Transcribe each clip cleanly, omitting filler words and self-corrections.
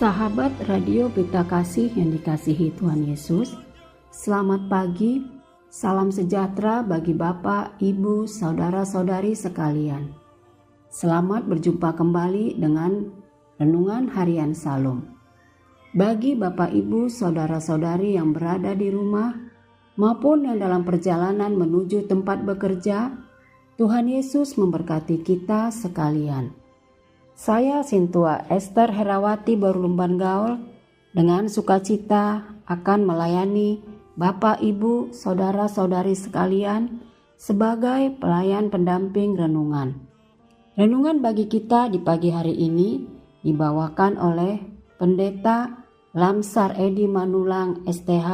Sahabat Radio Berita Kasih yang dikasihi Tuhan Yesus, selamat pagi, salam sejahtera bagi Bapak, Ibu, Saudara-saudari sekalian. Selamat berjumpa kembali dengan Renungan Harian Salum. Bagi Bapak, Ibu, Saudara-saudari yang berada di rumah maupun yang dalam perjalanan menuju tempat bekerja, Tuhan Yesus memberkati kita sekalian. Saya Sintua Esther Herawati Barulumban Gaul dengan sukacita akan melayani Bapak, Ibu, Saudara-saudari sekalian sebagai pelayan pendamping renungan. Renungan bagi kita di pagi hari ini dibawakan oleh Pendeta Lamsar Edi Manulang STH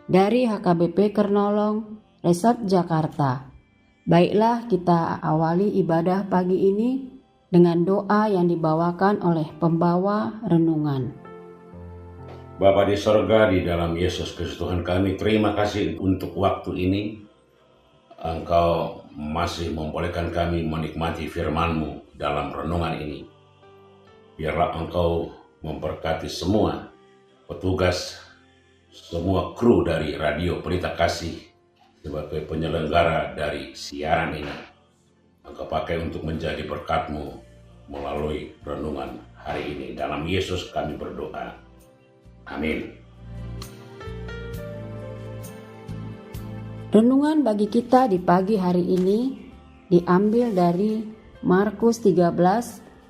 dari HKBP Kernolong, Resort Jakarta. Baiklah, kita awali ibadah pagi ini dengan doa yang dibawakan oleh pembawa renungan. Bapa di sorga, di dalam Yesus Kristus Tuhan kami, terima kasih untuk waktu ini. Engkau masih membolehkan kami menikmati firman-Mu dalam renungan ini. Biarlah Engkau memberkati semua petugas, semua kru dari Radio Berita Kasih sebagai penyelenggara dari siaran ini. Engkau pakai untuk menjadi berkat-Mu melalui renungan hari ini. Dalam Yesus kami berdoa. Amin. Renungan bagi kita di pagi hari ini diambil dari Markus 13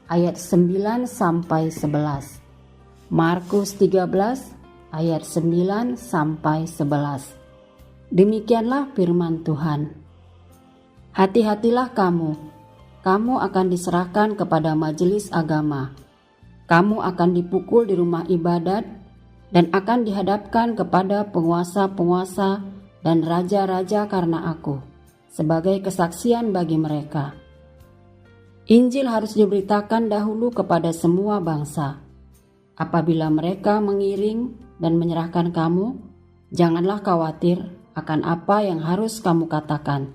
ayat 9 sampai 11. Markus 13 ayat 9 sampai 11. Demikianlah firman Tuhan. Hati-hatilah kamu akan diserahkan kepada majelis agama. Kamu akan dipukul di rumah ibadat dan akan dihadapkan kepada penguasa-penguasa dan raja-raja karena aku, sebagai kesaksian bagi mereka. Injil harus diberitakan dahulu kepada semua bangsa. Apabila mereka mengiring dan menyerahkan kamu, janganlah khawatir akan apa yang harus kamu katakan.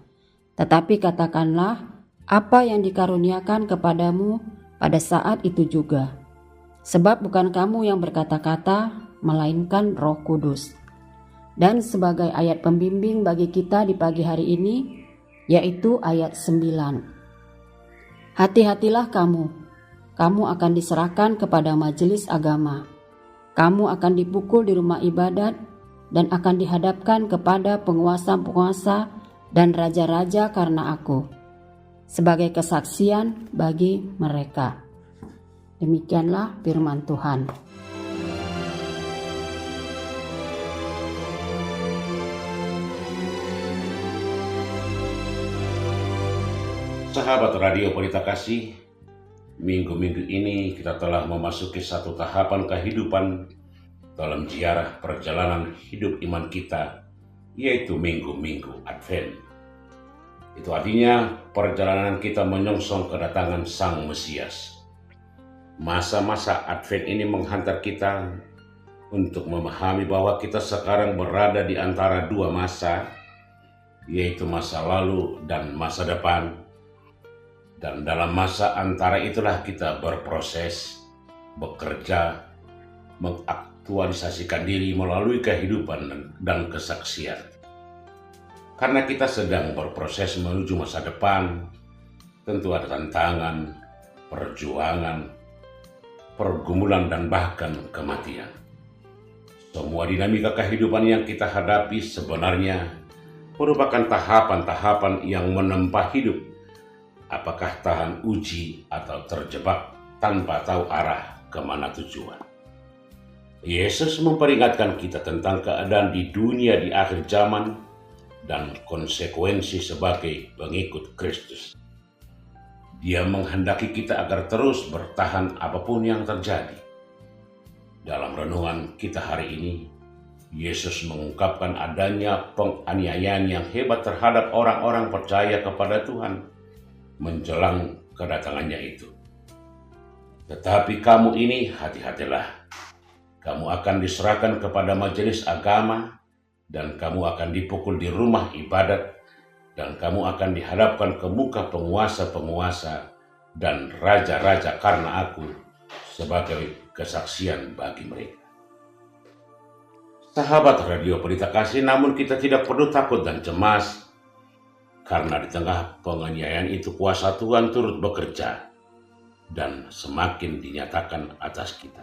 Tetapi katakanlah apa yang dikaruniakan kepadamu pada saat itu juga. Sebab bukan kamu yang berkata-kata, melainkan Roh Kudus. Dan sebagai ayat pembimbing bagi kita di pagi hari ini, yaitu ayat 9. Hati-hatilah kamu akan diserahkan kepada majelis agama. Kamu akan dipukul di rumah ibadat dan akan dihadapkan kepada penguasa-penguasa dan raja-raja karena aku, sebagai kesaksian bagi mereka. Demikianlah firman Tuhan. Sahabat Radio Berita Kasih, minggu-minggu ini kita telah memasuki satu tahapan kehidupan dalam ziarah perjalanan hidup iman kita, yaitu minggu-minggu Advent. Itu artinya perjalanan kita menyongsong kedatangan Sang Mesias. Masa-masa Advent ini menghantar kita untuk memahami bahwa kita sekarang berada di antara dua masa, yaitu masa lalu dan masa depan. Dan dalam masa antara itulah kita berproses, bekerja, mengaktualisasikan diri melalui kehidupan dan kesaksian. Karena kita sedang berproses menuju masa depan, tentu ada tantangan, perjuangan, pergumulan, dan bahkan kematian. Semua dinamika kehidupan yang kita hadapi sebenarnya merupakan tahapan-tahapan yang menempa hidup. Apakah tahan uji atau terjebak tanpa tahu arah kemana tujuan. Yesus memperingatkan kita tentang keadaan di dunia di akhir zaman dan konsekuensi sebagai pengikut Kristus. Dia menghendaki kita agar terus bertahan apapun yang terjadi. Dalam renungan kita hari ini, Yesus mengungkapkan adanya penganiayaan yang hebat terhadap orang-orang percaya kepada Tuhan menjelang kedatangannya itu. Tetapi kamu ini hati-hatilah. Kamu akan diserahkan kepada majelis agama dan kamu akan dipukul di rumah ibadat dan kamu akan dihadapkan ke muka penguasa-penguasa dan raja-raja karena aku, sebagai kesaksian bagi mereka. Sahabat Radio Pelita Kasih, namun kita tidak perlu takut dan cemas, karena di tengah penganiayaan itu kuasa Tuhan turut bekerja dan semakin dinyatakan atas kita.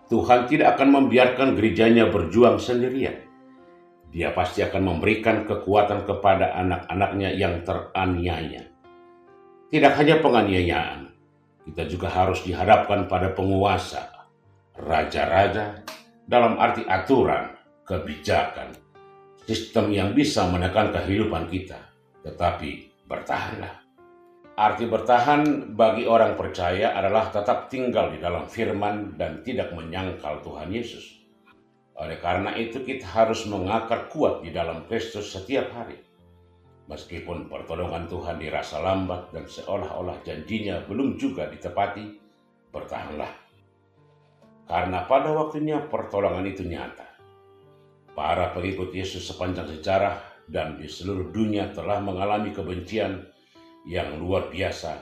Tuhan tidak akan membiarkan gerejanya berjuang sendirian. Dia pasti akan memberikan kekuatan kepada anak-anaknya yang teraniaya. Tidak hanya penganiayaan, kita juga harus dihadapkan pada penguasa, raja-raja, dalam arti aturan, kebijakan, sistem yang bisa menekan kehidupan kita. Tetapi bertahanlah. Arti bertahan bagi orang percaya adalah tetap tinggal di dalam firman dan tidak menyangkal Tuhan Yesus. Oleh karena itu kita harus mengakar kuat di dalam Kristus setiap hari. Meskipun pertolongan Tuhan dirasa lambat dan seolah-olah janjinya belum juga ditepati, bertahanlah. Karena pada waktunya pertolongan itu nyata. Para pengikut Yesus sepanjang sejarah dan di seluruh dunia telah mengalami kebencian yang luar biasa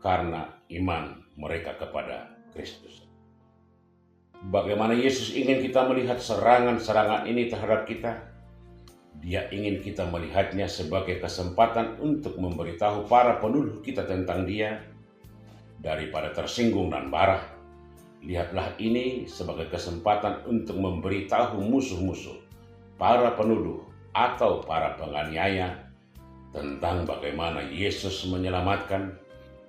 karena iman mereka kepada Kristus. Bagaimana Yesus ingin kita melihat serangan-serangan ini terhadap kita? Dia ingin kita melihatnya sebagai kesempatan untuk memberitahu para penuduh kita tentang Dia. Daripada tersinggung dan marah, lihatlah ini sebagai kesempatan untuk memberitahu musuh-musuh, para penuduh atau para penganiaya tentang bagaimana Yesus menyelamatkan,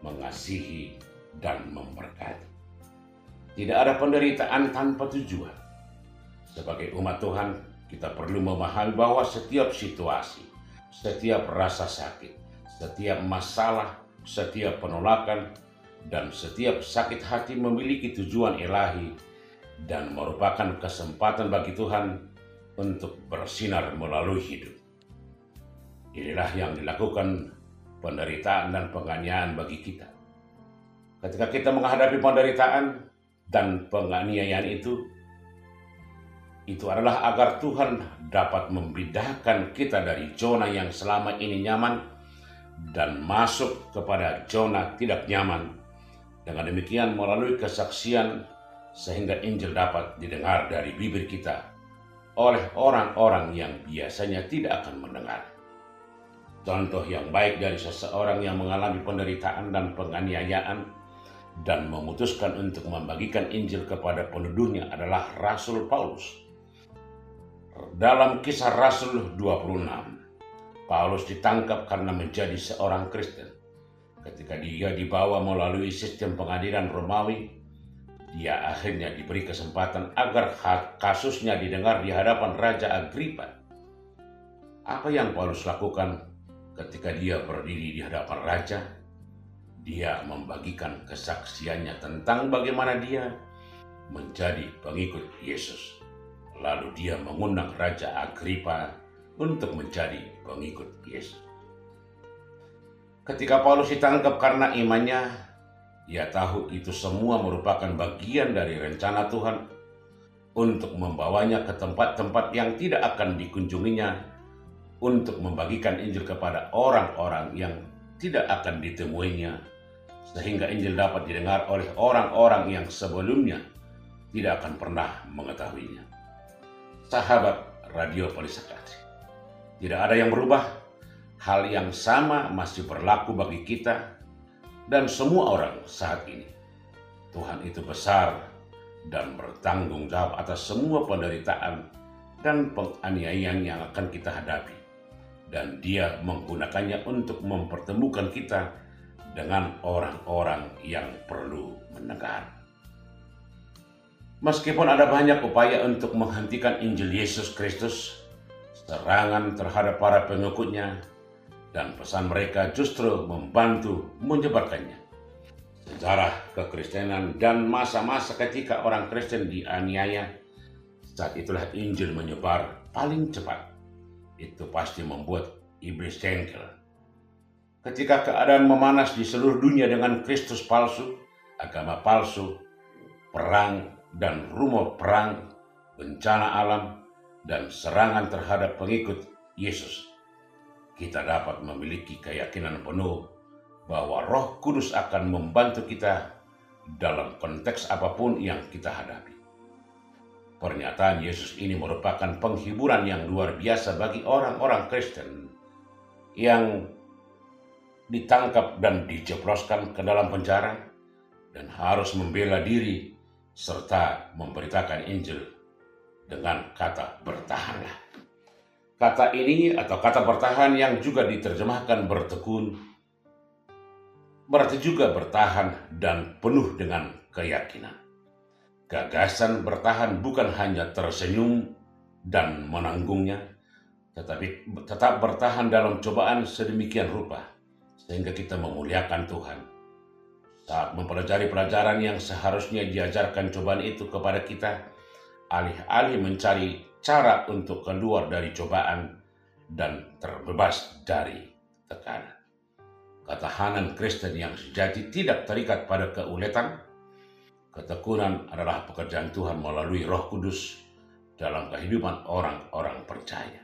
mengasihi, dan memberkati. Tidak ada penderitaan tanpa tujuan. Sebagai umat Tuhan, kita perlu memahami bahwa setiap situasi, setiap rasa sakit, setiap masalah, setiap penolakan, dan setiap sakit hati memiliki tujuan ilahi dan merupakan kesempatan bagi Tuhan untuk bersinar melalui hidup. Inilah yang dilakukan penderitaan dan penganiayaan bagi kita. Ketika kita menghadapi penderitaan dan penganiayaan itu adalah agar Tuhan dapat membedakan kita dari zona yang selama ini nyaman dan masuk kepada zona tidak nyaman. Dengan demikian melalui kesaksian sehingga Injil dapat didengar dari bibir kita oleh orang-orang yang biasanya tidak akan mendengar. Contoh yang baik dari seseorang yang mengalami penderitaan dan penganiayaan dan memutuskan untuk membagikan Injil kepada penuduhnya adalah Rasul Paulus. Dalam Kisah Rasul 26, Paulus ditangkap karena menjadi seorang Kristen. Ketika dia dibawa melalui sistem pengadilan Romawi, dia akhirnya diberi kesempatan agar kasusnya didengar di hadapan Raja Agripa. Apa yang Paulus lakukan ketika dia berdiri di hadapan Raja? Dia membagikan kesaksiannya tentang bagaimana dia menjadi pengikut Yesus. Lalu dia mengundang Raja Agripa untuk menjadi pengikut Yesus. Ketika Paulus ditangkap karena imannya, dia tahu itu semua merupakan bagian dari rencana Tuhan untuk membawanya ke tempat-tempat yang tidak akan dikunjunginya, untuk membagikan Injil kepada orang-orang yang tidak akan ditemuinya, sehingga Injil dapat didengar oleh orang-orang yang sebelumnya tidak akan pernah mengetahuinya. Sahabat Radio Pelita Kasih, tidak ada yang berubah. Hal yang sama masih berlaku bagi kita dan semua orang saat ini. Tuhan itu besar dan bertanggung jawab atas semua penderitaan dan penganiayaan yang akan kita hadapi. Dan Dia menggunakannya untuk mempertemukan kita dengan orang-orang yang perlu mendengar. Meskipun ada banyak upaya untuk menghentikan Injil Yesus Kristus, serangan terhadap para pengikutnya, dan pesan mereka justru membantu menyebarkannya. Sejarah kekristenan dan masa-masa ketika orang Kristen dianiaya, saat itulah Injil menyebar paling cepat. Itu pasti membuat iblis jengkel. Ketika keadaan memanas di seluruh dunia dengan Kristus palsu, agama palsu, perang dan rumor perang, bencana alam, dan serangan terhadap pengikut Yesus, kita dapat memiliki keyakinan penuh bahwa Roh Kudus akan membantu kita dalam konteks apapun yang kita hadapi. Pernyataan Yesus ini merupakan penghiburan yang luar biasa bagi orang-orang Kristen yang ditangkap dan dijebloskan ke dalam penjara dan harus membela diri serta memberitakan Injil dengan kata bertahanlah. Kata ini atau kata bertahan yang juga diterjemahkan bertekun berarti juga bertahan dan penuh dengan keyakinan. Gagasan bertahan bukan hanya tersenyum dan menanggungnya, tetapi tetap bertahan dalam cobaan sedemikian rupa, sehingga kita memuliakan Tuhan. Saat mempelajari pelajaran yang seharusnya diajarkan cobaan itu kepada kita, alih-alih mencari cara untuk keluar dari cobaan dan terbebas dari tekanan. Ketahanan Kristen yang sejati tidak terikat pada keuletan. Ketekunan adalah pekerjaan Tuhan melalui Roh Kudus dalam kehidupan orang-orang percaya.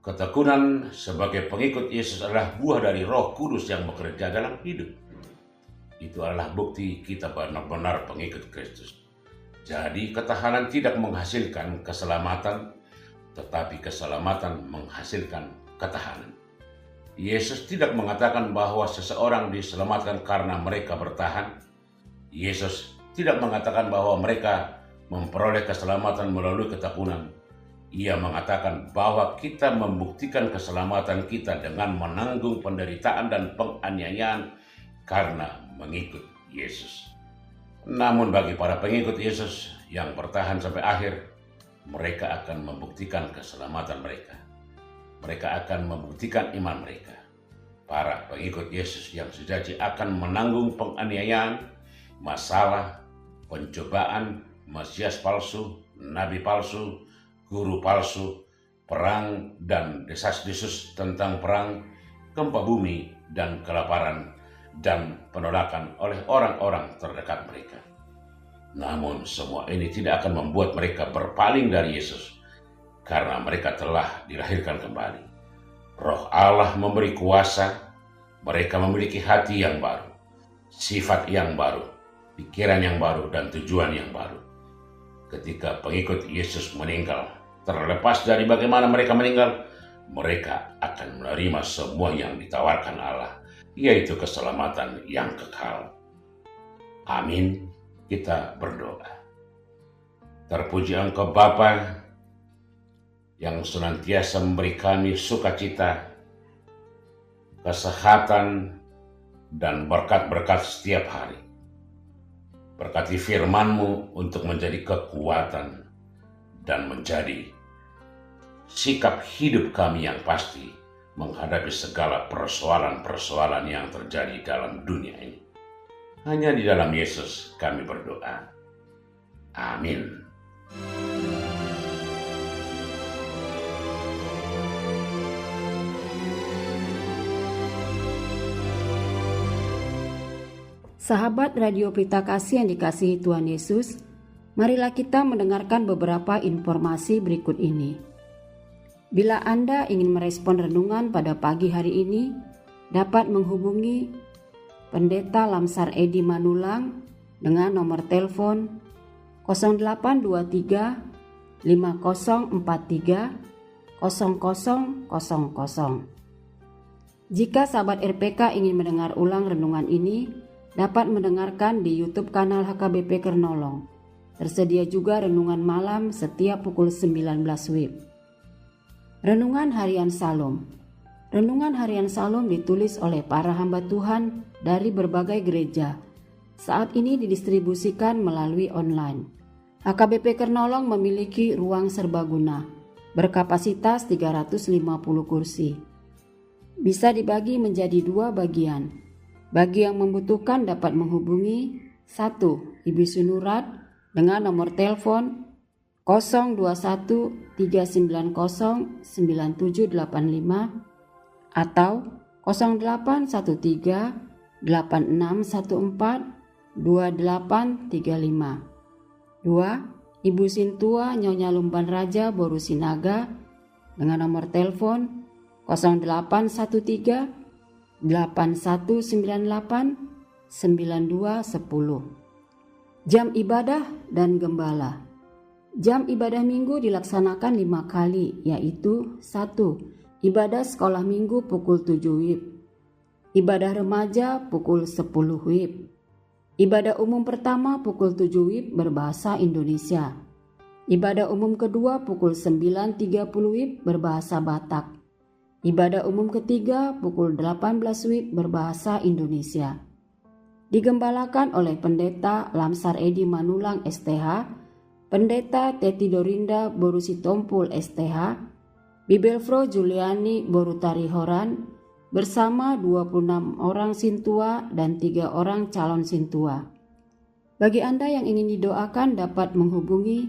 Ketekunan sebagai pengikut Yesus adalah buah dari Roh Kudus yang bekerja dalam hidup. Itu adalah bukti kita benar-benar pengikut Kristus. Jadi ketahanan tidak menghasilkan keselamatan, tetapi keselamatan menghasilkan ketahanan. Yesus tidak mengatakan bahwa seseorang diselamatkan karena mereka bertahan. Yesus tidak mengatakan bahwa mereka memperoleh keselamatan melalui ketekunan. Ia mengatakan bahwa kita membuktikan keselamatan kita dengan menanggung penderitaan dan penganiayaan karena mengikut Yesus. Namun bagi para pengikut Yesus yang bertahan sampai akhir, mereka akan membuktikan keselamatan mereka. Mereka akan membuktikan iman mereka. Para pengikut Yesus yang sejati akan menanggung penganiayaan, masalah, pencobaan, Mesias palsu, nabi palsu, guru palsu, perang dan desas-desus tentang perang, gempa bumi dan kelaparan, dan penolakan oleh orang-orang terdekat mereka. Namun semua ini tidak akan membuat mereka berpaling dari Yesus, karena mereka telah dilahirkan kembali. Roh Allah memberi kuasa, mereka memiliki hati yang baru, sifat yang baru, pikiran yang baru, dan tujuan yang baru. Ketika pengikut Yesus meninggal, terlepas dari bagaimana mereka meninggal, mereka akan menerima semua yang ditawarkan Allah, yaitu keselamatan yang kekal. Amin. Kita berdoa. Terpuji Engkau Bapa yang senantiasa memberi kami sukacita, kesehatan, dan berkat-berkat setiap hari. Berkati firman-Mu untuk menjadi kekuatan dan menjadi sikap hidup kami yang pasti menghadapi segala persoalan-persoalan yang terjadi dalam dunia ini. Hanya di dalam Yesus kami berdoa. Amin. Sahabat Radio Pelita Kasih yang dikasihi Tuhan Yesus, marilah kita mendengarkan beberapa informasi berikut ini. Bila Anda ingin merespon renungan pada pagi hari ini, dapat menghubungi Pendeta Lamsar Edi Manulang dengan nomor telepon 0823 5043 0000. Jika sahabat RPK ingin mendengar ulang renungan ini, dapat mendengarkan di YouTube kanal HKBP Kernolong. Tersedia juga renungan malam setiap pukul 19 WIB. Renungan Harian Salom. Renungan Harian Salom ditulis oleh para hamba Tuhan dari berbagai gereja. Saat ini didistribusikan melalui online. HKBP Kernolong memiliki ruang serbaguna berkapasitas 350 kursi. Bisa dibagi menjadi 2 bagian. Bagi yang membutuhkan dapat menghubungi 1. Ibu Sunurat dengan nomor telepon 021 390 9785 atau 0813 8614 2835. 2. Ibu Sintua Nyonya Lumban Raja Boru Sinaga dengan nomor telepon 0813 8198 9210. Jam ibadah dan gembala. Jam ibadah minggu dilaksanakan 5 kali, yaitu 1. Ibadah sekolah minggu pukul 7 WIB. Ibadah remaja pukul 10 WIB. Ibadah umum pertama pukul 7 WIB berbahasa Indonesia. Ibadah umum kedua pukul 9.30 WIB berbahasa Batak. Ibadah umum ketiga pukul 18 WIB berbahasa Indonesia. Digembalakan oleh Pendeta Lamsar Edi Manulang STH, Pendeta Teti Dorinda Borusitompul STH, Bibelfro Juliani Borutari Horan, bersama 26 orang sintua dan 3 orang calon sintua. Bagi Anda yang ingin didoakan dapat menghubungi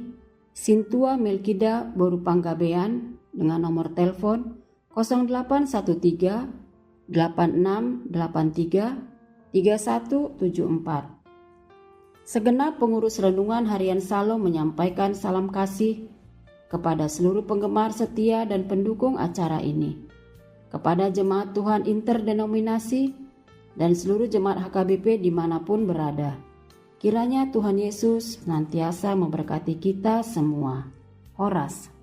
Sintua Melkida Boru Panggabean dengan nomor telepon 0813 8683 3174. Segenap pengurus renungan harian Salom menyampaikan salam kasih kepada seluruh penggemar setia dan pendukung acara ini, kepada jemaat Tuhan interdenominasi dan seluruh jemaat HKBP dimanapun berada. Kiranya Tuhan Yesus senantiasa memberkati kita semua. Horas.